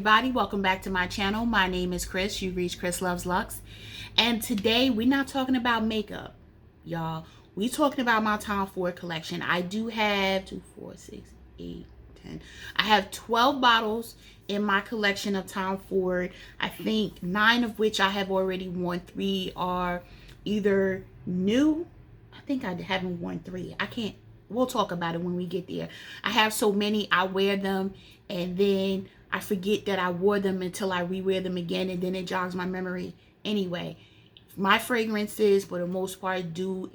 everybody, welcome back to my channel. My name is Chris. You've reached ChrisLuvsLux, and today we're not talking about makeup, y'all. We're talking about my Tom Ford collection. I do have 2, 4, 6, 8, 10. I have 12 bottles in my collection of Tom Ford. I think 9 of which I have already worn. 3 are either new. I think I haven't worn 3. I can't. We'll talk about it when we get there. I have so many, I wear them and then I forget that I wore them until I rewear them again, and then it jogs my memory. Anyway, my fragrances for the most part do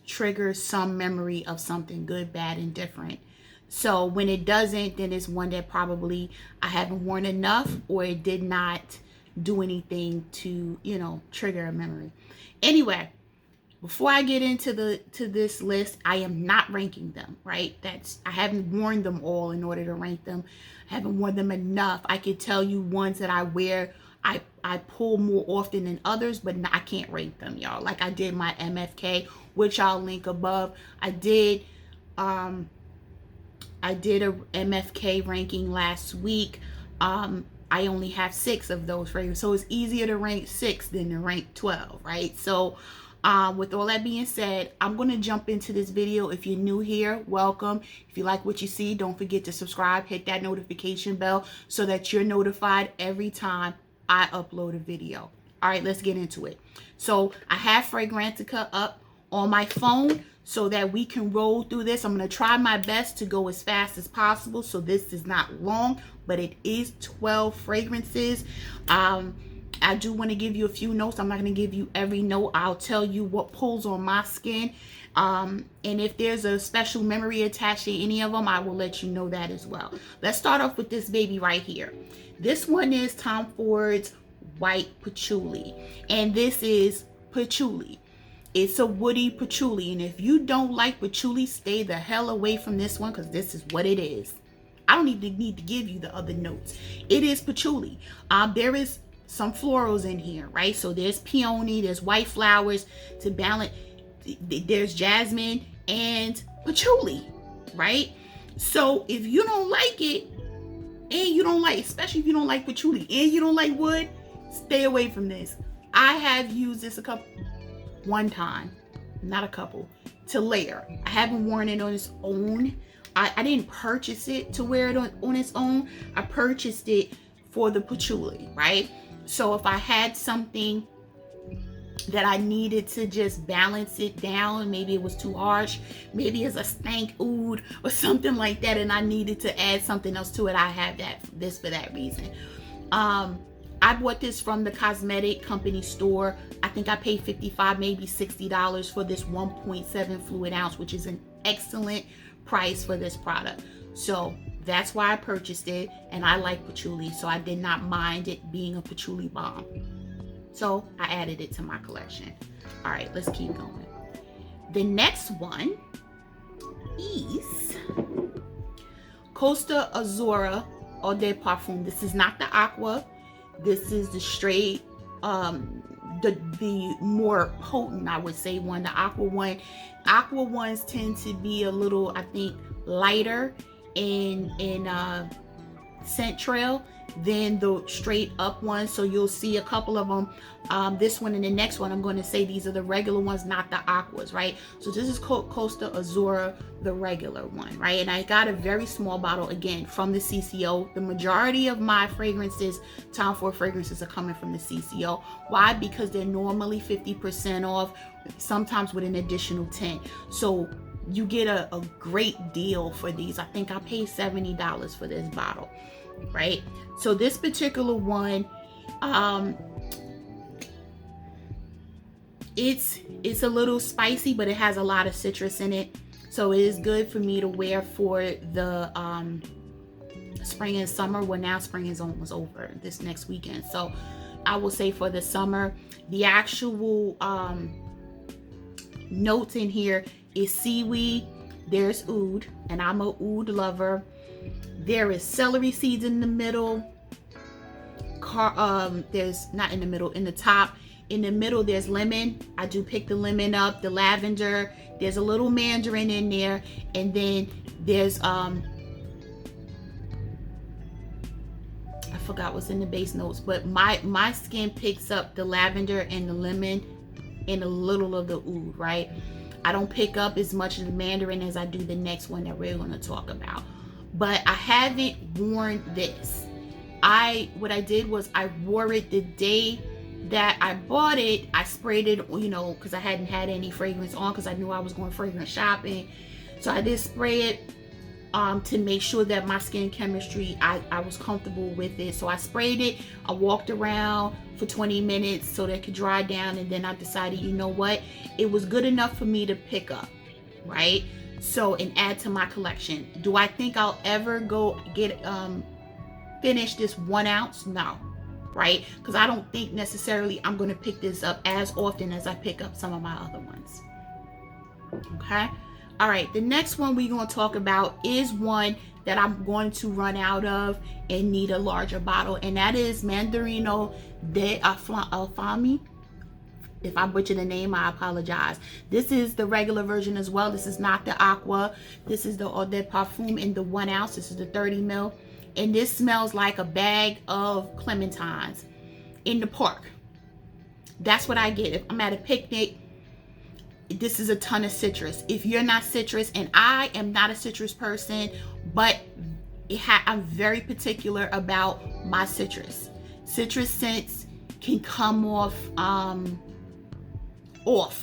trigger some memory of something good, bad, and different. So when it doesn't, then it's one that probably I haven't worn enough, or it did not do anything to, you know, trigger a memory. Anyway, before I get into this list, I am not ranking them, right? I haven't worn them all in order to rank them. I haven't worn them enough. I could tell you ones that I wear, I pull more often than others, but I can't rank them, y'all. Like I did my MFK, which I'll link above. I did a MFK ranking last week. I only have 6 of those fragrances, so it's easier to rank 6 than to rank 12, right? So with all that being said, I'm going to jump into this video. If you're new here, welcome. If you like what you see, don't forget to subscribe, hit that notification bell so that you're notified every time I upload a video. All right, let's get into it. So I have Fragrantica up on my phone so that we can roll through this. I'm going to try my best to go as fast as possible, so this is not long, but it is 12 fragrances. I do want to give you a few notes. I'm not going to give you every note. I'll tell you what pulls on my skin. And if there's a special memory attached to any of them, I will let you know that as well. Let's start off with this baby right here. This one is Tom Ford's White Patchouli. And this is patchouli. It's a woody patchouli. And if you don't like patchouli, stay the hell away from this one, because this is what it is. I don't even need to give you the other notes. It is patchouli. There is some florals in here, right? So there's peony, there's white flowers to balance, there's jasmine and patchouli, right? So if you don't like it, and you don't like, especially if you don't like patchouli and you don't like wood, stay away from this. I have used this one time, not a couple, to layer. I haven't worn it on its own. I didn't purchase it to wear it on its own. I purchased it for the patchouli, right? So if I had something that I needed to just balance it down, maybe it was too harsh, maybe it's a stank oud or something like that, and I needed to add something else to it, I have this for that reason. I bought this from the cosmetic company store. I think I paid $55, maybe $60 for this 1.7 fluid ounce, which is an excellent price for this product. So that's why I purchased it, and I like patchouli, so I did not mind it being a patchouli bomb. So I added it to my collection. All right, let's keep going. The next one is Costa Azzurra Eau de Parfum. This is not the aqua. This is the straight, the more potent, I would say, one. The aqua one. Aqua ones tend to be a little, I think, lighter in scent trail than the straight up ones. So you'll see a couple of them, this one and the next one. I'm going to say these are the regular ones, not the aquas, right? So this is Costa Azzurra, the regular one, right? And I got a very small bottle, again, from the CCO. The majority of my fragrances, Tom Ford fragrances, are coming from the CCO. Why? Because they're normally 50% off, sometimes with an additional 10. So you get a great deal for these. I think I paid $70 for this bottle, right? So this particular one, it's a little spicy, but it has a lot of citrus in it. So it is good for me to wear for the spring and summer. Well, now spring is almost over this next weekend. So I will say for the summer, the actual notes in here is seaweed, there's oud, and I'm a oud lover. There is celery seeds in the middle. There's not in the middle, in the top. In the middle, there's lemon. I do pick the lemon up, the lavender. There's a little mandarin in there, and then there's forgot what's in the base notes, but my skin picks up the lavender and the lemon and a little of the oud, right? I don't pick up as much of the mandarin as I do the next one that we're going to talk about. But I haven't worn this. What I did was I wore it the day that I bought it. I sprayed it, you know, because I hadn't had any fragrance on, because I knew I was going fragrance shopping. So I did spray it to make sure that my skin chemistry, I was comfortable with it. So I sprayed it, I walked around for 20 minutes so that it could dry down, and then I decided, you know what, it was good enough for me to pick up, right? So, and add to my collection. Do I think I'll ever go get finish this 1 ounce? No, right? Because I don't think necessarily I'm going to pick this up as often as I pick up some of my other ones. Okay. All right, the next one we're going to talk about is one that I'm going to run out of and need a larger bottle, and that is Mandarino Di Amalfi. If I butcher the name, I apologize. This is the regular version as well. This is not the aqua. This is the Eau de Parfum in the 1 ounce. This is the 30 ml. And this smells like a bag of clementines in the park. That's what I get. If I'm at a picnic, this is a ton of citrus. If you're not citrus, and I am not a citrus person, but I'm very particular about my citrus. Citrus scents can come off on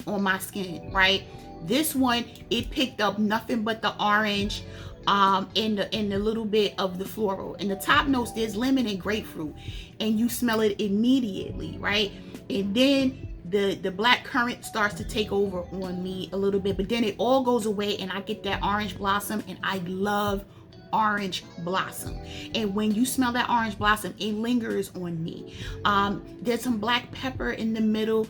my skin, right? This one, it picked up nothing but the orange and the little bit of the floral. In the top notes, there's lemon and grapefruit, and you smell it immediately, right? And then the black currant starts to take over on me a little bit, but then it all goes away and I get that orange blossom, and I love orange blossom. And when you smell that orange blossom, it lingers on me. There's some black pepper in the middle.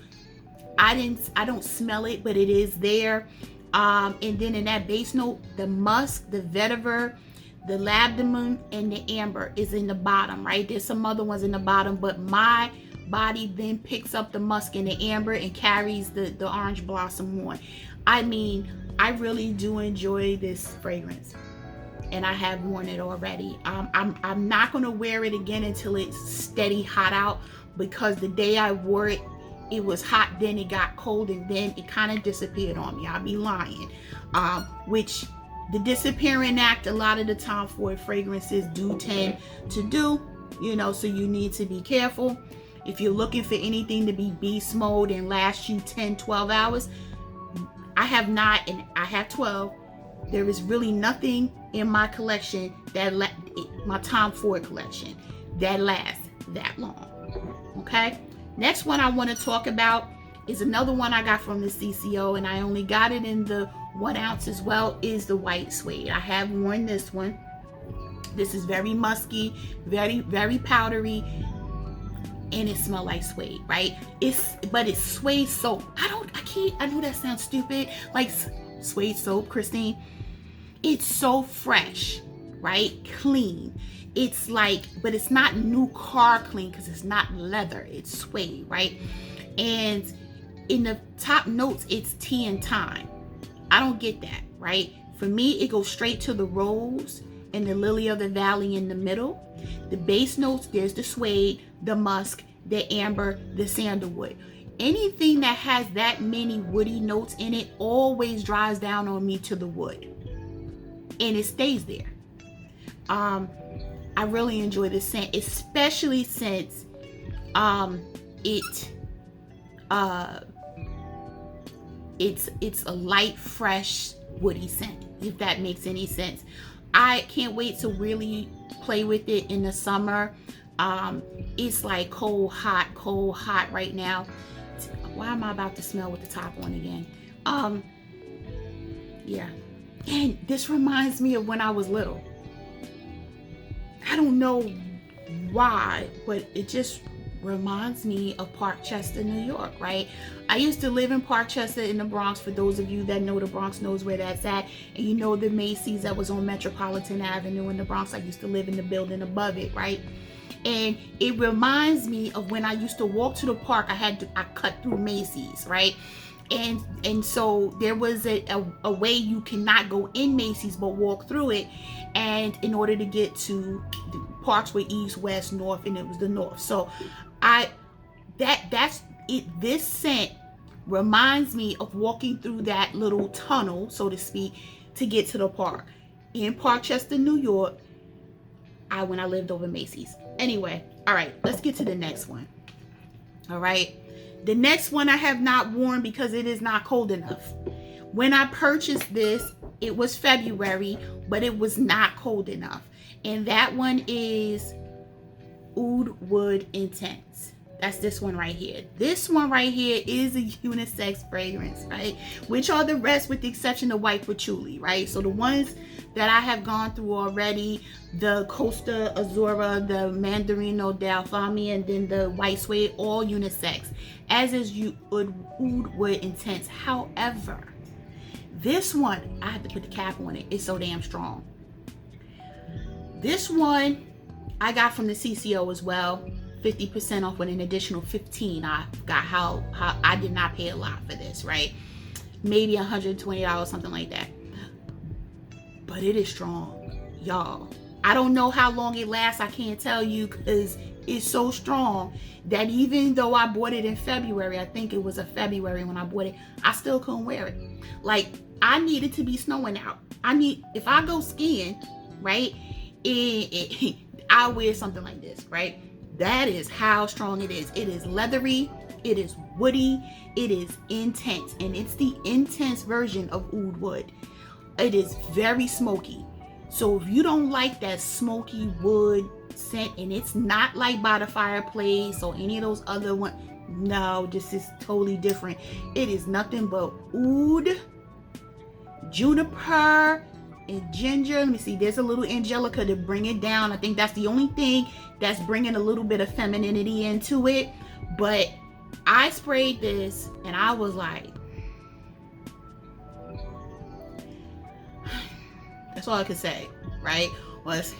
I don't smell it, but it is there. And then in that base note, the musk, the vetiver, the labdanum, and the amber is in the bottom, right? There's some other ones in the bottom, but my body then picks up the musk and the amber and carries the orange blossom on. I mean, I really do enjoy this fragrance, and I have worn it already. I'm not going to wear it again until it's steady hot out, because the day I wore it, it was hot, then it got cold, and then it kind of disappeared on me. I'll be lying. Which the disappearing act a lot of the time for fragrances do tend to do, you know, so you need to be careful. If you're looking for anything to be beast mode and last you 10-12 hours, I have not, and I have 12. There is really nothing in my collection that my Tom Ford collection that lasts that long. Okay. Next one I want to talk about is another one I got from the CCO, and I only got it in the 1 ounce as well, is the white suede. I have worn this one. This is very musky, very, very powdery, and it smells like suede, right? But it's suede soap. I know that sounds stupid, like suede soap, Christine. It's so fresh, right? Clean. It's like, but it's not new car clean, because it's not leather, it's suede, right? And in the top notes, it's tea and thyme. I don't get that, right? For me, it goes straight to the rose and the lily of the valley in the middle. The base notes, there's the suede, the musk, the amber, the sandalwood. Anything that has that many woody notes in it always dries down on me to the wood, and it stays there. I really enjoy this scent, especially since it's a light, fresh, woody scent, if that makes any sense. I can't wait to really play with it in the summer. It's like cold, hot right now. Why am I about to smell with the top on again? Yeah. And this reminds me of when I was little. I don't know why, but it just reminds me of Parkchester, New York, right? I used to live in Parkchester in the Bronx. For those of you that know the Bronx knows where that's at. And you know the Macy's that was on Metropolitan Avenue in the Bronx. I used to live in the building above it, right? And it reminds me of when I used to walk to the park. I cut through Macy's, right? And so there was a way you cannot go in Macy's but walk through it, and in order to get to the parts were east, west, north, and it was the north. So that's it. This scent reminds me of walking through that little tunnel, so to speak, to get to the park in Parkchester, New York, when I lived over Macy's. Anyway, all right, let's get to the next one. All right, the next one I have not worn because it is not cold enough. When I purchased this, it was February, but it was not cold enough. And that one is Oud Wood Intense. That's this one right here. This one right here is a unisex fragrance, right? Which are the rest with the exception of white patchouli, right? So the ones that I have gone through already, the Costa Azzurra, the Mandarino Di Amalfi, and then the white suede, all unisex, as is Oud Wood Intense. However, this one, I have to put the cap on it. It's so damn strong. This one I got from the CCO as well. 50% off with an additional 15. I got how I did not pay a lot for this, right? Maybe $120, something like that. But it is strong, y'all. I don't know how long it lasts. I can't tell you because it's so strong that even though I bought it in February, I think it was a February when I bought it, I still couldn't wear it. Like, I needed to be snowing out. If I go skiing, right, I'll wear something like this, right? That is how strong it is. It is leathery, it is woody, it is intense, and it's the intense version of Oud Wood. It is very smoky. So if you don't like that smoky wood scent, and it's not like by the fireplace or any of those other ones, no, this is totally different. It is nothing but oud, juniper, and ginger. Let me see, there's a little angelica to bring it down. I think that's the only thing that's bringing a little bit of femininity into it. But I sprayed this and I was like, that's all I could say, right? Was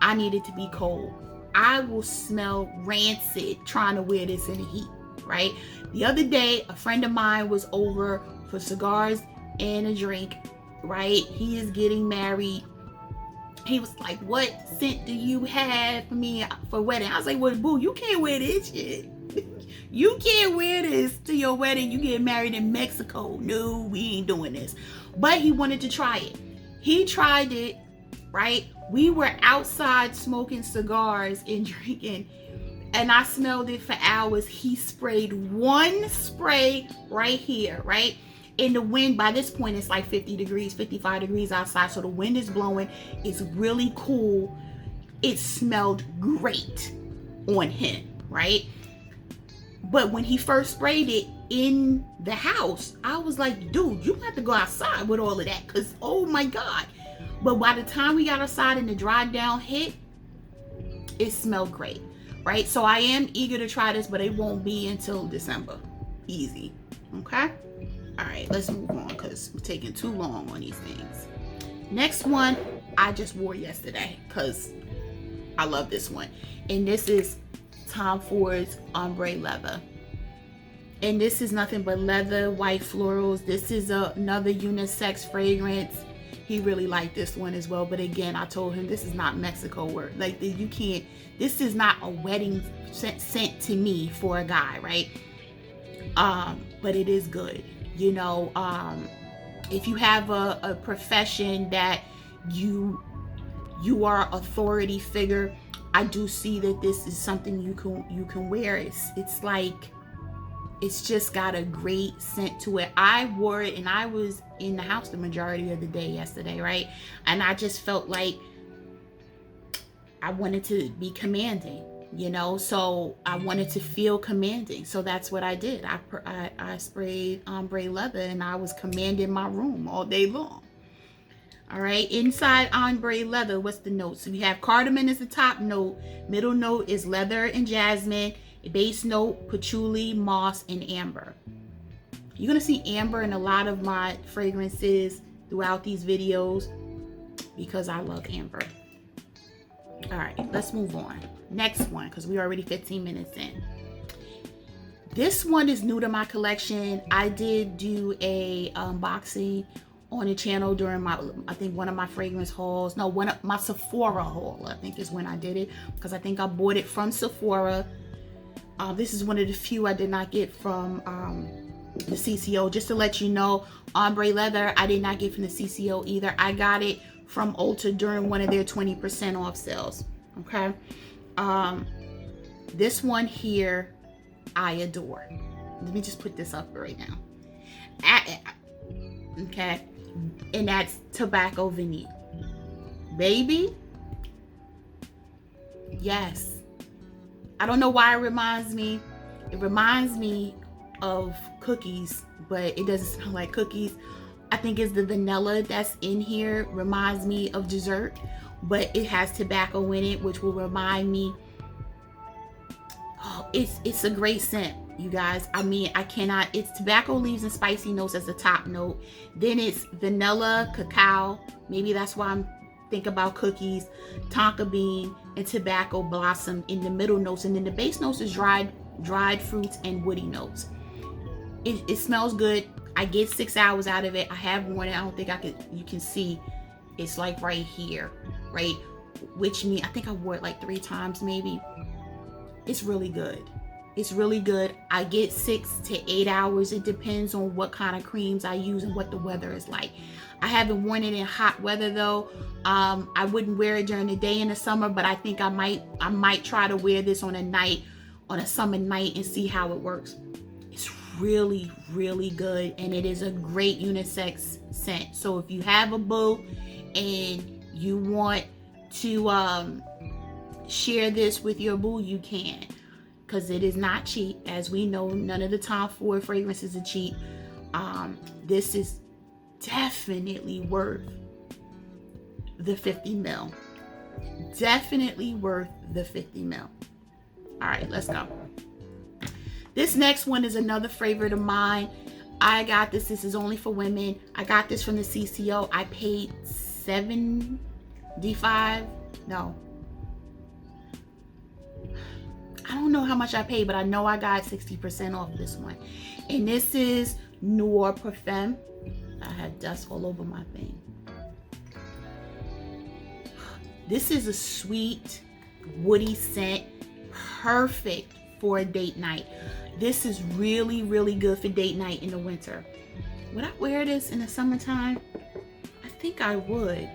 I needed to be cold. I will smell rancid trying to wear this in the heat, right? The other day, a friend of mine was over for cigars and a drink, right? He is getting married. He was like, what scent do you have for me for wedding? I was like, well, boo, you can't wear this shit. You can't wear this to your wedding. You get married in Mexico. No, we ain't doing this. But he wanted to try it. He tried it, right? We were outside smoking cigars and drinking, and I smelled it for hours. He sprayed one spray right here, right? In the wind, by this point, it's like 50 degrees, 55 degrees outside. So the wind is blowing. It's really cool. It smelled great on him, right? But when he first sprayed it in the house, I was like, dude, you have to go outside with all of that, because oh my God. But by the time we got outside and the dry down hit, it smelled great, right? So I am eager to try this, but it won't be until December. Easy, okay? All right, let's move on because we're taking too long on these things. Next one, I just wore yesterday because I love this one. And this is Tom Ford's Ombre Leather. And this is nothing but leather, white florals. This is another unisex fragrance. He really liked this one as well. But again, I told him this is not Mexico work. Like, you can't, this is not a wedding scent to me for a guy, right? But it is good. You know, if you have a profession that you are authority figure, I do see that this is something you can wear. It's like, it's just got a great scent to it. I wore it and I was in the house the majority of the day yesterday, right? And I just felt like I wanted to be commanding, you know? So I wanted to feel commanding. So that's what I did. I sprayed Ombre Leather and I was commanding my room all day long. All right, inside Ombre Leather, what's the notes? So we have cardamom is the top note. Middle note is leather and jasmine. Base note, patchouli, moss, and amber. You're gonna see amber in a lot of my fragrances throughout these videos because I love amber. All right, let's move on. Next one, because we're already 15 minutes in. This one is new to my collection. I did do a unboxing on the channel during my, I think one of my fragrance hauls. No, one of my Sephora haul, I think is when I did it, because I think I bought it from Sephora. This is one of the few I did not get from the CCO. Just to let you know, Ombre Leather, I did not get from the CCO either. I got it from Ulta during one of their 20% off sales. Okay. This one here, I adore. Let me just put this up right now. Okay. And that's Tobacco Vanille. Baby. Yes. I don't know why it reminds me. It reminds me of cookies, but it doesn't smell like cookies. I think it's the vanilla that's in here reminds me of dessert, but it has tobacco in it, which will remind me. Oh, it's a great scent, you guys. I mean, I cannot. It's tobacco leaves and spicy notes as the top note. Then it's vanilla, cacao. Maybe that's why I'm think about cookies, tonka bean, and tobacco blossom in the middle notes, and then the base notes is dried fruits and woody notes. It smells good. I get 6 hours out of it. I have worn it. I don't think you can see. It's like right here, right? Which means I think I wore it like 3 times maybe. It's really good. It's really good. I get 6 to 8 hours. It depends on what kind of creams I use and what the weather is like. I haven't worn it in hot weather though. I wouldn't wear it during the day in the summer, but I think I might try to wear this on a summer night and see how it works. It's really, really good, and it is a great unisex scent. So if you have a boo and you want to share this with your boo, you can, because it is not cheap. As we know, none of the Tom Ford fragrances are cheap. This is definitely worth the 50 mil. Definitely worth the 50 mil. All right, let's go. This next one is another favorite of mine. I got this. This is only for women. I got this from the CCO. I paid $75. No. I don't know how much I paid, but I know I got 60% off this one. And this is Noir Parfum. I had dust all over my thing. This is a sweet, woody scent. Perfect for a date night. This is really, really good for date night in the winter. Would I wear this in the summertime? I think I would.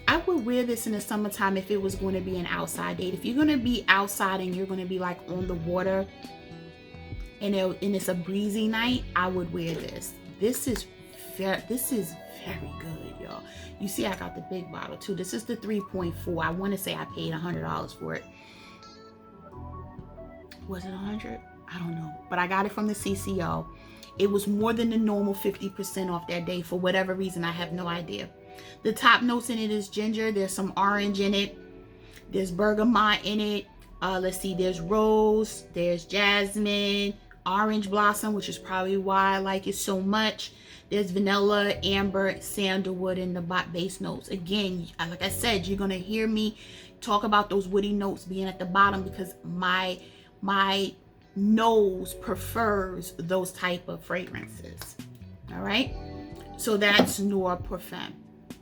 I would wear this in the summertime if it was going to be an outside date. If you're going to be outside and you're going to be like on the water and it's a breezy night, I would wear this. This is very good, y'all. You see, I got the big bottle too. This is the 3.4. I want to say I paid $100 for it. Was it 100? I don't know, but I got it from the CCO. It was more than the normal 50% off that day for whatever reason. I have no idea. The top notes in it is ginger. There's some orange in it. There's bergamot in it. Let's see. There's rose. There's jasmine. Orange blossom, which is probably why I like it so much. There's vanilla, amber, sandalwood in the base notes. Again, like I said, you're gonna hear me talk about those woody notes being at the bottom because my nose prefers those type of fragrances. All right, so that's Noir Parfum.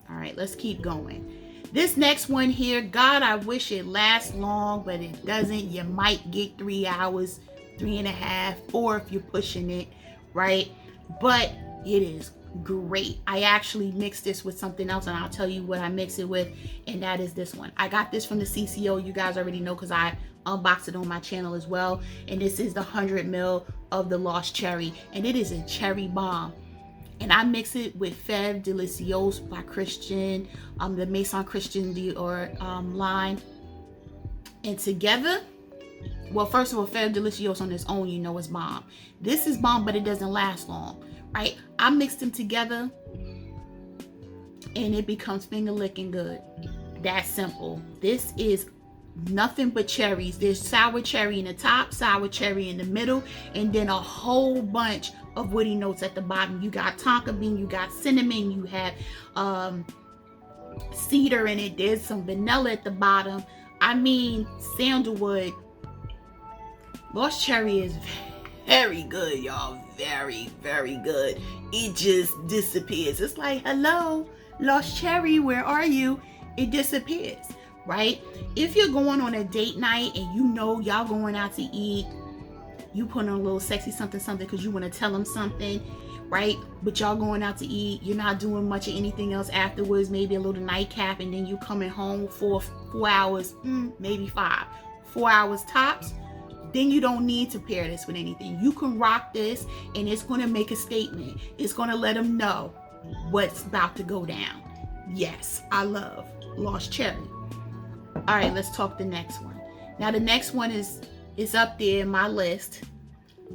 All right, let's keep going. This next one here, God, I wish it lasts long, but it doesn't. You might get 3 hours, 3.5, or if you're pushing it, right? But it is great. I actually mixed this with something else, and I'll tell you what I mix it with, and that is this one. I got this from the CCO. You guys already know because I unboxed it on my channel as well. And this is the 100 ml of the Lost Cherry, and it is a cherry bomb. And I mix it with Femme Delicious by Christian, the Maison Christian Dior line. And together, well, first of all, Femme Delicious on its own, you know, is bomb. This is bomb, but it doesn't last long, right? I mixed them together, and it becomes finger licking good. That simple. This is nothing but cherries. There's sour cherry in the top, sour cherry in the middle, and then a whole bunch of woody notes at the bottom. You got tonka bean, you got cinnamon, you have cedar in it. There's some vanilla at the bottom. I mean, sandalwood. Lost Cherry is very good, y'all. Very, very good. It just disappears. It's like, hello, Lost Cherry, where are you? It disappears, right? If you're going on a date night and you know y'all going out to eat, you put on a little sexy something because you want to tell them something, right? But y'all going out to eat, you're not doing much of anything else afterwards, maybe a little nightcap, and then you coming home for 4 hours, maybe 5. 4 hours tops. Then you don't need to pair this with anything. You can rock this and it's going to make a statement. It's going to let them know what's about to go down. Yes, I love Lost Cherry. All right, let's talk the next one. Now the next one is up there in my list.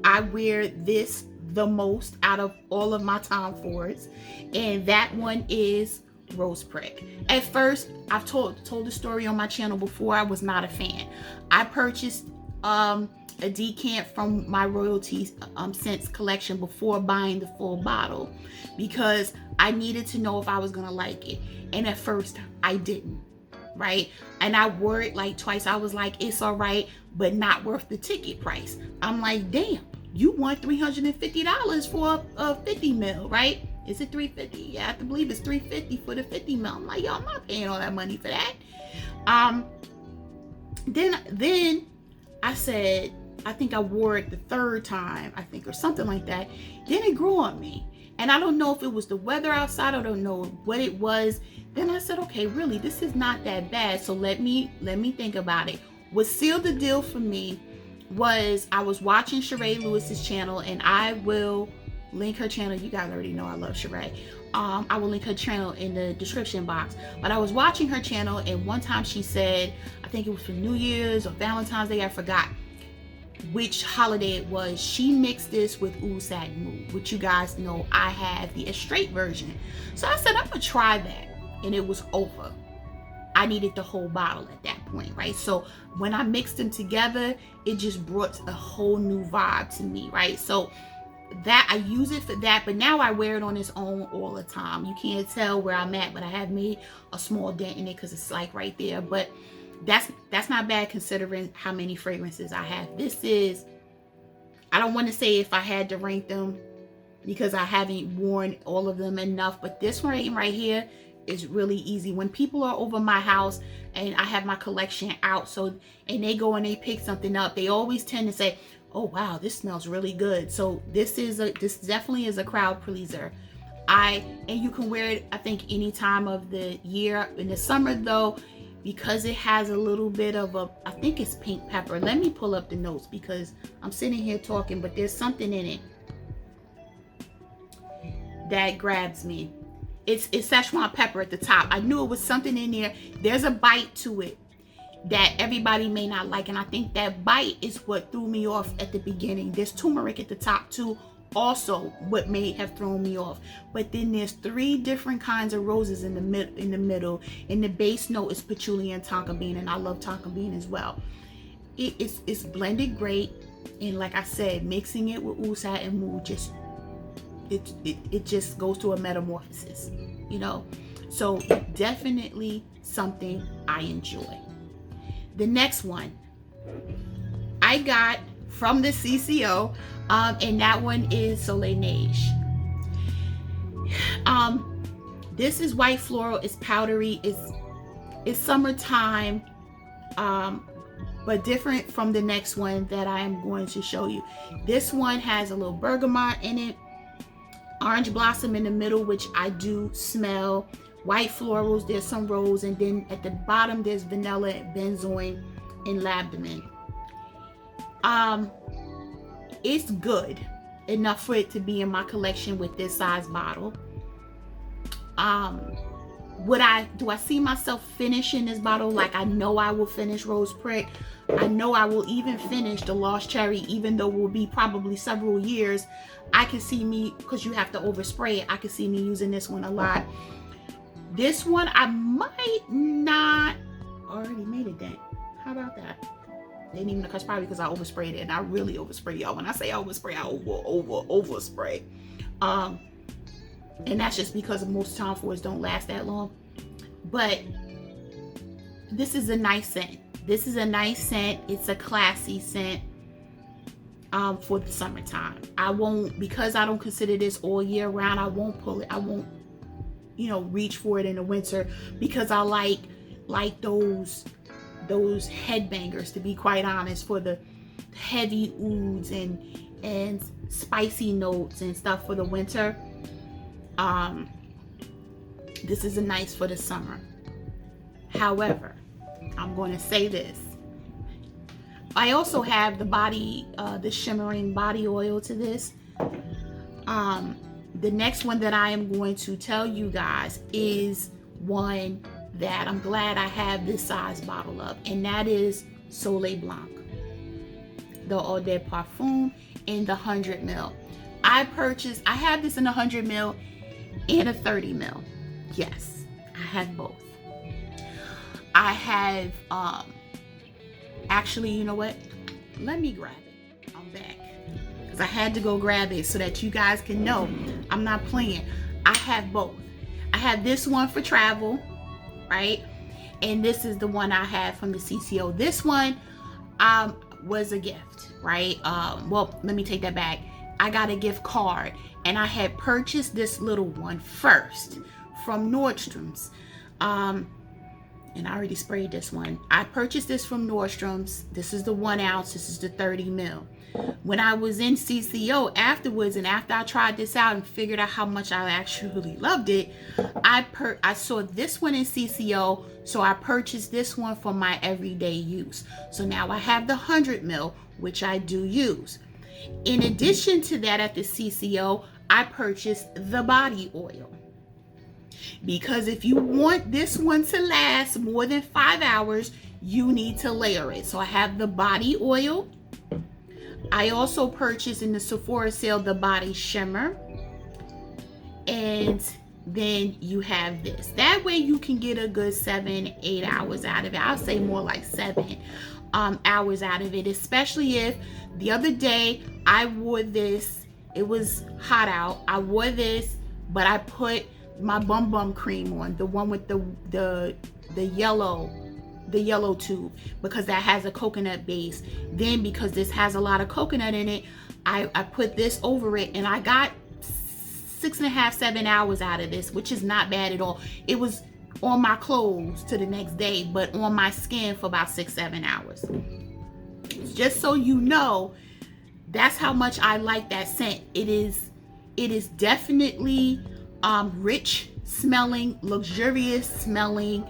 I wear this the most out of all of my Tom Fords, and that one is Rose Prick. At first, I've told the story on my channel before. I was not a fan. I purchased a decant from my Royalty Scents collection before buying the full bottle because I needed to know if I was gonna like it, and at first I didn't, right? And I wore it like twice. I was like, it's all right, but not worth the ticket price. I'm like, damn, you want $350 for a 50 ml, right? Is it $350? Yeah, I have to believe it's $350 for the 50 ml. I'm like, yo, I'm not paying all that money for that. Then I said, I think I wore it the 3rd time, I think, or something like that. Then it grew on me. And I don't know if it was the weather outside, I don't know what it was. Then I said, okay, really, this is not that bad. So let me think about it. What sealed the deal for me was I was watching Sheree Lewis's channel, and I will link her channel. You guys already know I love Sheree. I will link her channel in the description box. But I was watching her channel, and one time she said, I think it was for New Year's or Valentine's Day, I forgot which holiday it was, she mixed this with Oud Satin Mood, which you guys know I have the straight version. So I said, I'm gonna try that, and it was over. I needed the whole bottle at that point, right? So when I mixed them together, it just brought a whole new vibe to me, right? So that I use it for that, but now I wear it on its own all the time. You can't tell where I'm at, but I have made a small dent in it because it's like right there. But that's not bad considering how many fragrances I have. This is, I don't want to say if I had to rank them because I haven't worn all of them enough, but this one right here is really easy. When people are over my house and I have my collection out, and they go and they pick something up, they always tend to say, oh wow, this smells really good. So this definitely is a crowd pleaser. And you can wear it, I think, any time of the year. In the summer though, because it has a little bit of I think it's pink pepper. Let me pull up the notes because I'm sitting here talking, but there's something in it that grabs me. It's Szechuan pepper at the top. I knew it was something in there. There's a bite to it that everybody may not like, and I think that bite is what threw me off at the beginning. There's turmeric at the top too, also what may have thrown me off. But then there's 3 different kinds of roses in the middle, and the base note is patchouli and tonka bean, and I love tonka bean as well. It's blended great, and like I said, mixing it with Oud Satin Mood just it just goes through a metamorphosis, you know. So definitely something I enjoy. The next one I got from the CCO, and that one is Soleil Neige. This is white floral. It's powdery. It's summertime, but different from the next one that I am going to show you. This one has a little bergamot in it, orange blossom in the middle, which I do smell, white florals, there's some rose, and then at the bottom there's vanilla, benzoin, and labdanum. It's good enough for it to be in my collection with this size bottle. Do I see myself finishing this bottle? Like, I know I will finish Rose Prick. I know I will even finish the Lost Cherry, even though it will be probably several years. I can see me, because you have to overspray it, I can see me using this one a lot. This one I might not already made a dent. How about that? Didn't even, because probably because I oversprayed it, and I really overspray, y'all. When I say overspray, I overspray. And that's just because most Tom Fords don't last that long. But this is a nice scent. This is a nice scent. It's a classy scent. for the summertime. I won't, because I don't consider this all year round, I won't pull it. I won't, you know, reach for it in the winter, because I like those headbangers, to be quite honest, for the heavy ouds and spicy notes and stuff for the winter. This is a nice for the summer. However, I'm going to say this. I also have the shimmering body oil to this. The next one that I am going to tell you guys is one that I'm glad I have this size bottle of, and that is Soleil Blanc, the Eau de Parfum in the 100 ml. I have this in a 100 ml and a 30 ml. Yes, I have both. I have, actually, you know what? Let me grab it. I'm back. Because I had to go grab it so that you guys can know I'm not playing. I have both. I have this one for travel, right? And this is the one I have from the CCO. This one was a gift, right? Well, let me take that back. I got a gift card, and I had purchased this little one first from Nordstrom's. And I already sprayed this one. I purchased this from Nordstrom's. This is the 1 ounce. This is the 30 ml. When I was in CCO afterwards, and after I tried this out and figured out how much I actually loved it, I saw this one in CCO, so I purchased this one for my everyday use. So now I have the 100 ml, which I do use. In addition to that, at the CCO, I purchased the body oil. Because if you want this one to last more than 5 hours, you need to layer it. So I have the body oil. I also purchased in the Sephora sale the body shimmer. And then you have this. That way you can get a good 7-8 hours out of it. I'll say more like 7 hours out of it, especially if the other day I wore this. It was hot out. I wore this, but I put my bum cream on, the one with the yellow tube, because that has a coconut base. Then because this has a lot of coconut in it, I put this over it, and I got 6.5, 7 hours out of this, which is not bad at all. It was on my clothes to the next day, but on my skin for about 6-7 hours. Just so you know, that's how much I like that scent. It is definitely rich smelling, luxurious smelling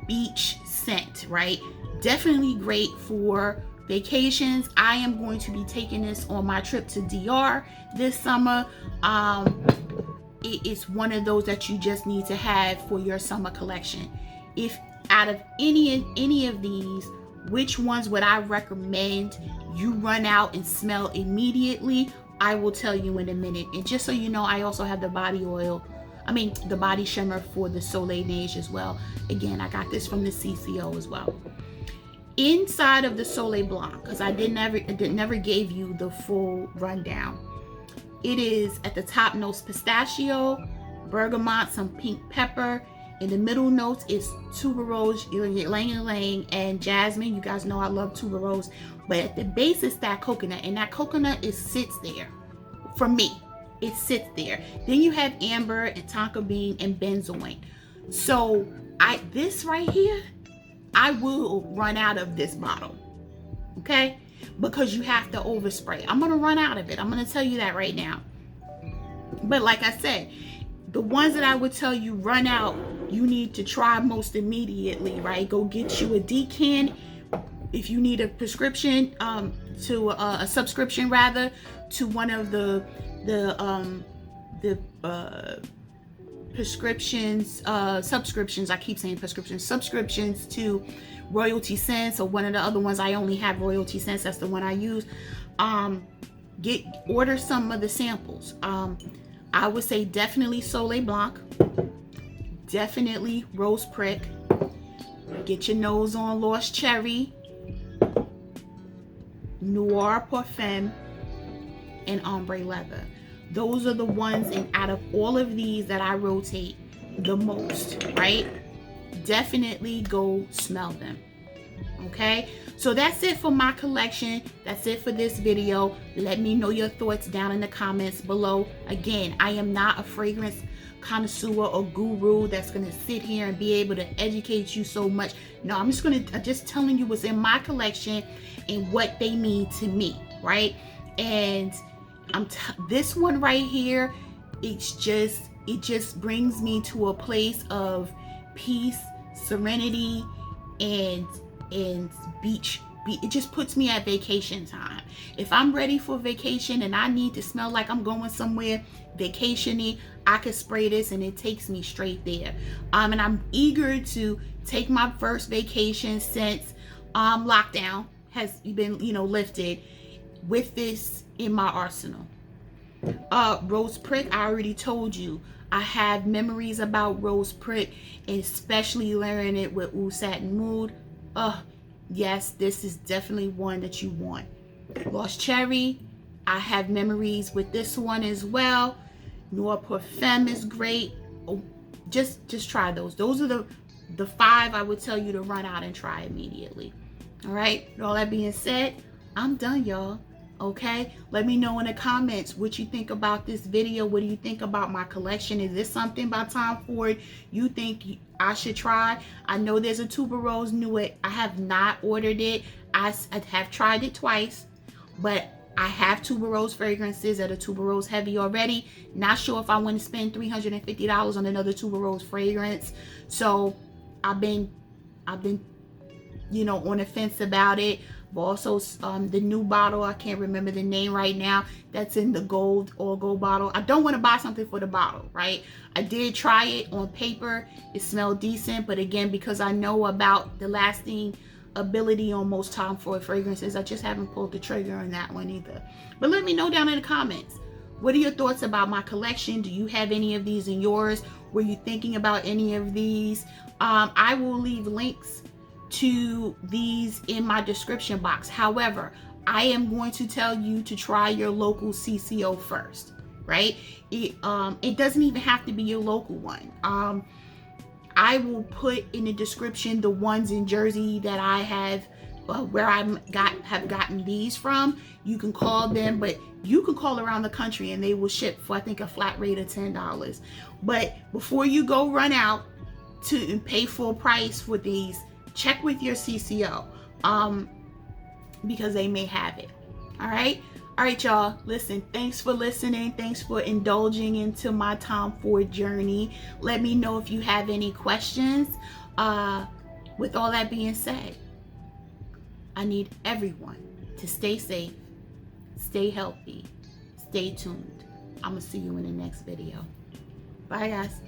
beach scent, right? Definitely great for vacations. I am going to be taking this on my trip to Dior this summer. It is one of those that you just need to have for your summer collection. If out of any of these, which ones would I recommend you run out and smell immediately? I will tell you in a minute. And just so you know, I also have the body oil, the body shimmer for the Soleil Neige as well. Again, I got this from the CCO as well. Inside of the Soleil Blanc, because I never gave you the full rundown. It is at the top notes pistachio, bergamot, some pink pepper. In the middle notes is tuberose, ylang ylang, and jasmine. You guys know I love tuberose. But at the base is that coconut, and that coconut sits there. For me, it sits there. Then you have amber and tonka bean and benzoin. So this right here, I will run out of this bottle, okay? Because you have to overspray. I'm gonna run out of it. I'm gonna tell you that right now. But like I said, the ones that I would tell you run out, you need to try most immediately, right? Go get you a decan. If you need a prescription, to a subscription rather, to one of the subscriptions. I keep saying prescriptions. Subscriptions to Royalty Scents, or one of the other ones. I only have Royalty Scents. That's the one I use. Order some of the samples. I would say definitely Soleil Blanc, definitely Rose Prick. Get your nose on Lost Cherry, Noir Parfum, and Ombre Leather. Those are the ones, and out of all of these that I rotate the most, right? Definitely go smell them. Okay, so that's it for my collection. That's it for this video. Let me know your thoughts down in the comments below. Again, I am not a fragrance connoisseur or guru that's gonna sit here and be able to educate you so much. No, I'm just telling you what's in my collection and what they mean to me, right? And this one right here, it just brings me to a place of peace, serenity, and beach. It just puts me at vacation time. If I'm ready for vacation and I need to smell like I'm going somewhere vacation-y, I could spray this and it takes me straight there. And I'm eager to take my first vacation since lockdown has been, lifted, with this in my arsenal. Rose Prick, I already told you. I have memories about Rose Prick, and especially layering it with Oud Satin Mood. Yes, this is definitely one that you want. Lost Cherry, I have memories with this one as well. Noir Parfum is great. Oh, just try those. Those are the 5 I would tell you to run out and try immediately. All right, with all that being said, I'm done, y'all. Okay, let me know in the comments what you think about this video. What do you think about my collection? Is this something by Tom Ford you think I should try? I know there's a Tuberose Nude. I have not ordered it. I have tried it twice, but I have Tuberose fragrances that are Tuberose heavy already. Not sure if I want to spend $350 on another Tuberose fragrance. So I've been on the fence about it. But also the new bottle, I can't remember the name right now, that's in the gold bottle. I don't want to buy something for the bottle, right? I did try it on paper. It smelled decent, but again, because I know about the lasting ability on most Tom Ford fragrances, I just haven't pulled the trigger on that one either. But let me know down in the comments. What are your thoughts about my collection? Do you have any of these in yours? Were you thinking about any of these? I will leave links to these in my description box. However, I am going to tell you to try your local CCO first, right? It doesn't even have to be your local one. I will put in the description the ones in Jersey that I have, where I have gotten these from. You can call them, but you can call around the country and they will ship for, I think, a flat rate of $10. But before you go run out to pay full price for these, check with your CCO, because they may have it. All right, y'all. Listen, thanks for listening. Thanks for indulging into my Tom Ford journey. Let me know if you have any questions. With all that being said, I need everyone to stay safe, stay healthy, stay tuned. I'm gonna see you in the next video. Bye, guys.